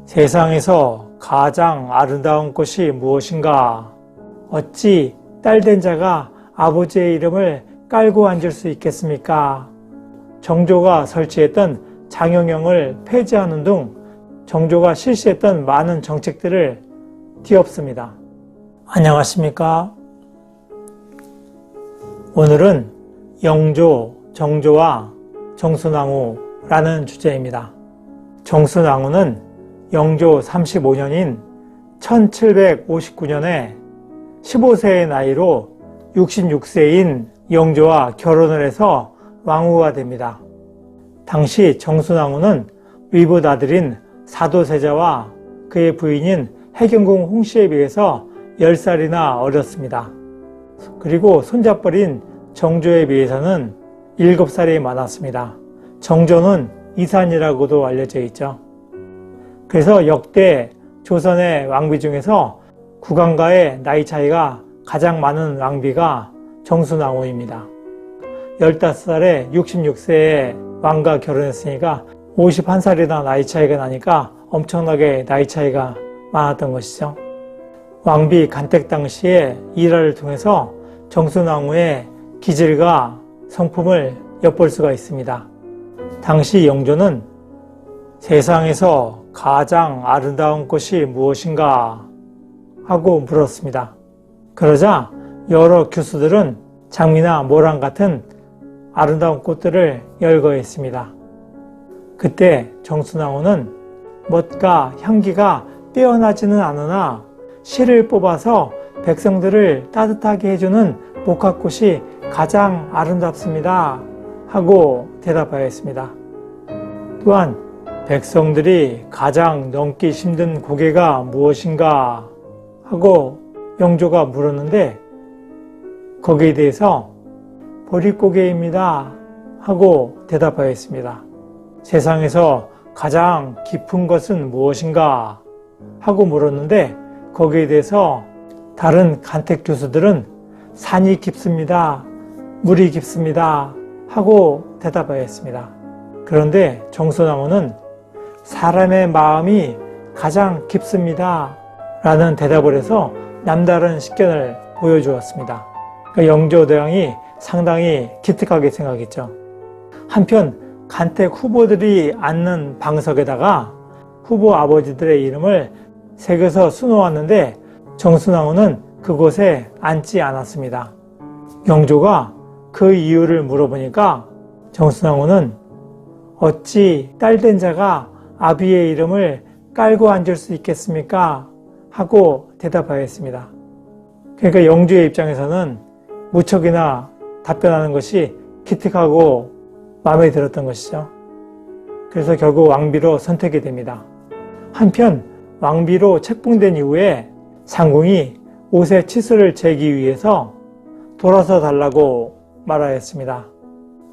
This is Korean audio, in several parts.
세상에서 가장 아름다운 꽃이 무엇인가? 어찌 딸된 자가 아버지의 이름을 깔고 앉을 수 있겠습니까? 정조가 설치했던 장영영을 폐지하는 등 정조가 실시했던 많은 정책들을 뒤엎습니다. 안녕하십니까? 오늘은 영조, 정조와 정순왕후라는 주제입니다. 정순왕후는 영조 35년인 1759년에 15세의 나이로 66세인 영조와 결혼을 해서 왕후가 됩니다. 당시 정순왕후는 위붓 아들인 사도세자와 그의 부인인 해경궁 홍씨에 비해서 10살이나 어렸습니다. 그리고 손잡벌인 정조에 비해서는 7살이 많았습니다. 정조는 이산이라고도 알려져 있죠. 그래서 역대 조선의 왕비 중에서 국왕과의 나이 차이가 가장 많은 왕비가 정순왕후입니다. 15살에 66세의 왕과 결혼했으니까 51살이나 나이 차이가 나니까 엄청나게 나이 차이가 많았던 것이죠. 왕비 간택 당시에 일화를 통해서 정순왕후의 기질과 성품을 엿볼 수가 있습니다. 당시 영조는 세상에서 가장 아름다운 꽃이 무엇인가 하고 물었습니다. 그러자 여러 교수들은 장미나 모랑 같은 아름다운 꽃들을 열거했습니다. 그때 정순왕후는 멋과 향기가 빼어나지는 않으나 실을 뽑아서 백성들을 따뜻하게 해주는 복합꽃이 가장 아름답습니다 하고 대답하였습니다. 또한 백성들이 가장 넘기 힘든 고개가 무엇인가 하고 영조가 물었는데 거기에 대해서 보릿고개입니다 하고 대답하였습니다. 세상에서 가장 깊은 것은 무엇인가 하고 물었는데 거기에 대해서 다른 간택 교수들은 산이 깊습니다, 물이 깊습니다 하고 대답하였습니다. 그런데 정순왕후는 사람의 마음이 가장 깊습니다 라는 대답을 해서 남다른 식견을 보여주었습니다. 그러니까 영조대왕이 상당히 기특하게 생각했죠. 한편 간택 후보들이 앉는 방석에다가 후보 아버지들의 이름을 새겨서 수놓았는데 정순왕후는 그곳에 앉지 않았습니다. 영조가 그 이유를 물어보니까 정순왕후는 어찌 딸된 자가 아비의 이름을 깔고 앉을 수 있겠습니까? 하고 대답하였습니다. 그러니까 영조의 입장에서는 무척이나 답변하는 것이 기특하고 마음에 들었던 것이죠. 그래서 결국 왕비로 선택이 됩니다. 한편 왕비로 책봉된 이후에 상궁이 옷의 치수를 재기 위해서 돌아서 달라고 말하였습니다.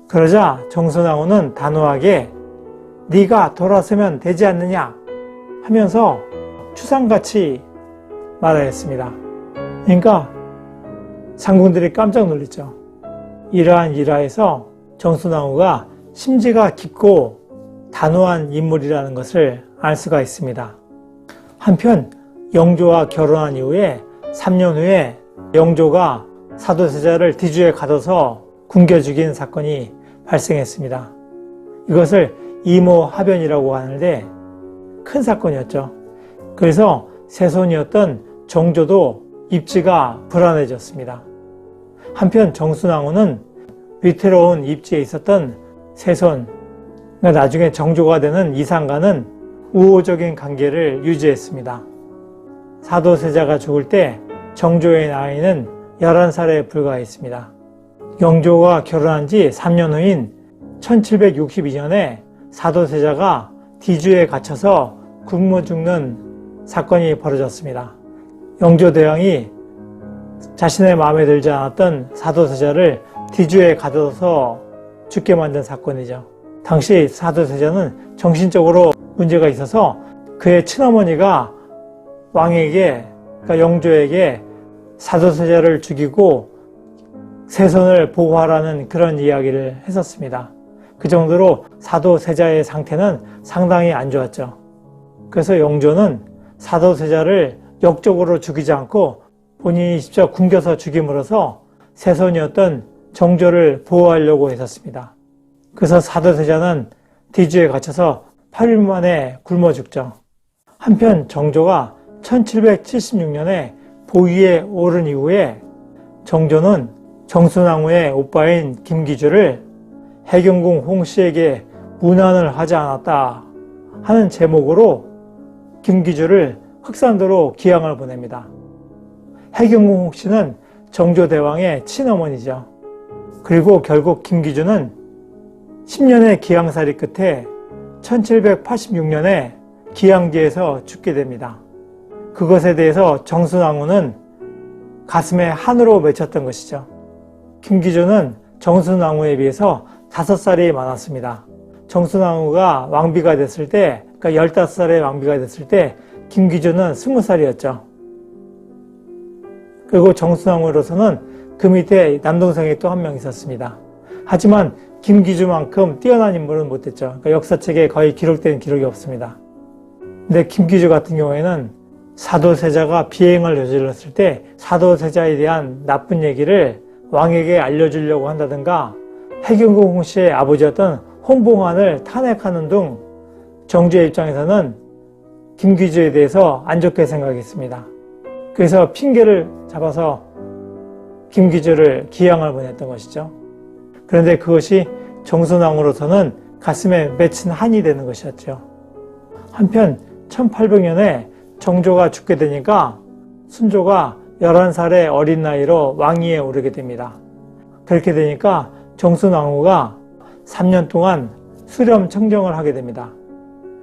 그러자 정순왕후는 단호하게 네가 돌아서면 되지 않느냐 하면서 추상같이 말하였습니다. 그러니까 상궁들이 깜짝 놀랐죠. 이러한 일화에서 정순왕후가 심지가 깊고 단호한 인물이라는 것을 알 수가 있습니다. 한편 영조와 결혼한 이후에 3년 후에 영조가 사도세자를 뒤주에 가둬서 굶겨 죽인 사건이 발생했습니다. 이것을 이모하변이라고 하는데 큰 사건이었죠. 그래서 세손이었던 정조도 입지가 불안해졌습니다. 한편 정순왕후는 위태로운 입지에 있었던 세손, 그러니까 나중에 정조가 되는 이상과는 우호적인 관계를 유지했습니다. 사도세자가 죽을 때 정조의 나이는 11살에 불과했습니다. 영조가 결혼한 지 3년 후인 1762년에 사도세자가 뒤주에 갇혀서 굶어 죽는 사건이 벌어졌습니다. 영조대왕이 자신의 마음에 들지 않았던 사도세자를 뒤주에 가둬서 죽게 만든 사건이죠. 당시 사도세자는 정신적으로 문제가 있어서 그의 친어머니가 왕에게, 그러니까 영조에게 사도세자를 죽이고 세손을 보호하라는 그런 이야기를 했었습니다. 그 정도로 사도세자의 상태는 상당히 안 좋았죠. 그래서 영조는 사도세자를 역적으로 죽이지 않고 본인이 직접 굶겨서 죽임으로써 세손이었던 정조를 보호하려고 했었습니다. 그래서 사도세자는 뒤주에 갇혀서 8일 만에 굶어 죽죠. 한편 정조가 1776년에 보위에 오른 이후에 정조는 정순왕후의 오빠인 김기주를 해경궁 홍씨에게 문안을 하지 않았다 하는 제목으로 김기주를 흑산도로 기양을 보냅니다. 해경궁 홍씨는 정조대왕의 친어머니죠. 그리고 결국 김기주는 10년의 기양살이 끝에 1786년에 기양지에서 죽게 됩니다. 그것에 대해서 정순왕후는 가슴에 한으로 맺혔던 것이죠. 김기주는 정순왕후에 비해서 5살이 많았습니다. 정순왕후가 왕비가 됐을 때, 그러니까 15살의 왕비가 됐을 때 김기주는 20살이었죠. 그리고 정순왕후로서는 그 밑에 남동생이 또 한 명 있었습니다. 하지만 김기주만큼 뛰어난 인물은 못했죠. 그러니까 역사책에 거의 기록된 기록이 없습니다. 근데 김기주 같은 경우에는 사도세자가 비행을 저질렀을 때 사도세자에 대한 나쁜 얘기를 왕에게 알려주려고 한다든가 해경궁 홍씨의 아버지였던 홍봉환을 탄핵하는 등 정조의 입장에서는 김기주에 대해서 안 좋게 생각했습니다. 그래서 핑계를 잡아서 김기주를 기양을 보냈던 것이죠. 그런데 그것이 정순왕후로서는 가슴에 맺힌 한이 되는 것이었죠. 한편 1800년에 정조가 죽게 되니까 순조가 11살의 어린 나이로 왕위에 오르게 됩니다. 그렇게 되니까 정순왕후가 3년 동안 수렴 청정을 하게 됩니다.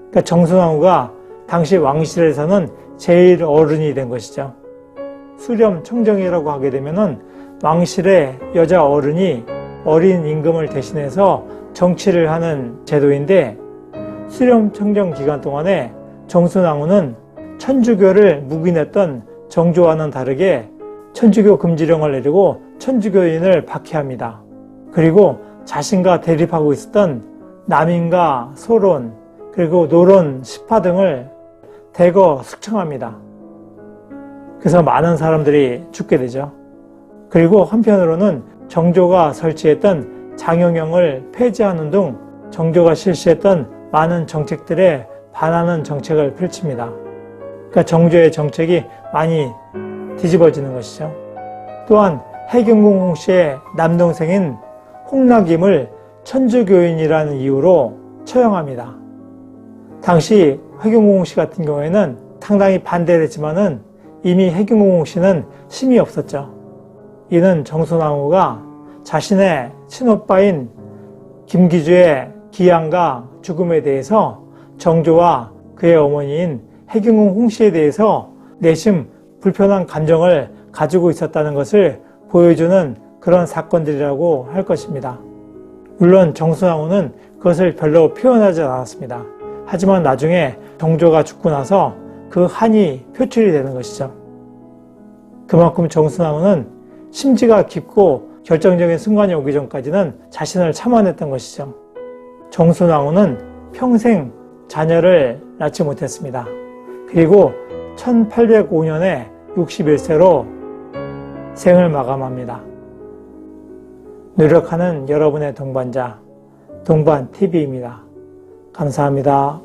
그러니까 정순왕후가 당시 왕실에서는 제일 어른이 된 것이죠. 수렴 청정이라고 하게 되면은 왕실의 여자 어른이 어린 임금을 대신해서 정치를 하는 제도인데, 수렴 청정 기간 동안에 정순왕후는 천주교를 묵인했던 정조와는 다르게 천주교 금지령을 내리고 천주교인을 박해합니다. 그리고 자신과 대립하고 있었던 남인과 소론, 그리고 노론, 시파 등을 대거 숙청합니다. 그래서 많은 사람들이 죽게 되죠. 그리고 한편으로는 정조가 설치했던 장영영을 폐지하는 등 정조가 실시했던 많은 정책들에 반하는 정책을 펼칩니다. 그러니까 정조의 정책이 많이 뒤집어지는 것이죠. 또한 해경궁 홍씨의 남동생인 홍락임을 천주교인이라는 이유로 처형합니다. 당시 해경궁 홍씨 같은 경우에는 상당히 반대를 했지만은 이미 해경궁 홍씨는 힘이 없었죠. 이는 정순왕후가 자신의 친오빠인 김기주의 기양과 죽음에 대해서 정조와 그의 어머니인 해경궁 홍씨에 대해서 내심 불편한 감정을 가지고 있었다는 것을 보여주는 그런 사건들이라고 할 것입니다. 물론 정순왕후는 그것을 별로 표현하지 않았습니다. 하지만 나중에 정조가 죽고 나서 그 한이 표출이 되는 것이죠. 그만큼 정순왕후는 심지가 깊고 결정적인 순간이 오기 전까지는 자신을 참아냈던 것이죠. 정순왕후는 평생 자녀를 낳지 못했습니다. 그리고 1805년에 61세로 생을 마감합니다. 노력하는 여러분의 동반자, 동반TV입니다. 감사합니다.